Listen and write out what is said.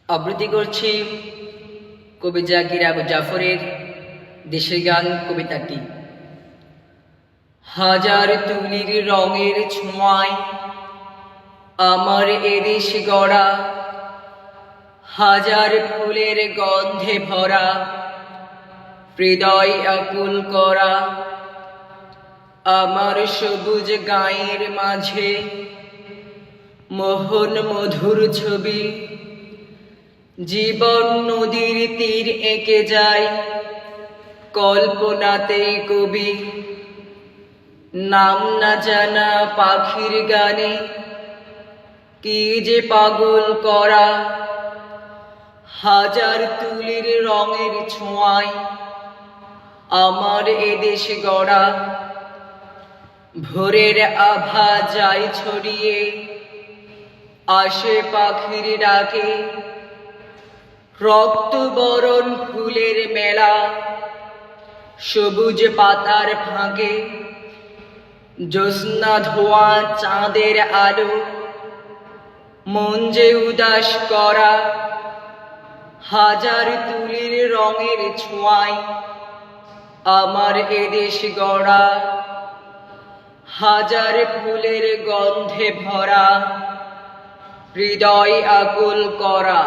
আবৃত্তি করছি কবি জাকির আবু জাফরের দেশের গান কবিতাটি। হাজার তুলির রঙের ছোঁয়ায় আমার এদেশ গড়া, হাজার ফুলের গন্ধে ভরা, হৃদয় আকুল করা। আমার সবুজ গায়ের মাঝে মোহন মধুর ছবি, জীবন নদীর তীর এঁকে যায় কল্পনাতেই কবি। নাম না জানা পাখির গানে কি যে পাগল করা, হাজার তুলির রঙের ছোঁয়ায় আমার এদেশ গড়া। ভোরের আভা যায় ছড়িয়ে, আসে পাখির ডাকে, রক্তবরণ ফুলের মেলা, সবুজ পাতার ফাঁকে। জ্যোৎস্না ধোয়া চাঁদের আলো, মন যে উদাস করা, হাজার তুলির রঙের ছোঁয়ায় আমার এদেশ গড়া। হাজার ফুলের গন্ধে ভরা, হৃদয় আকুল করা।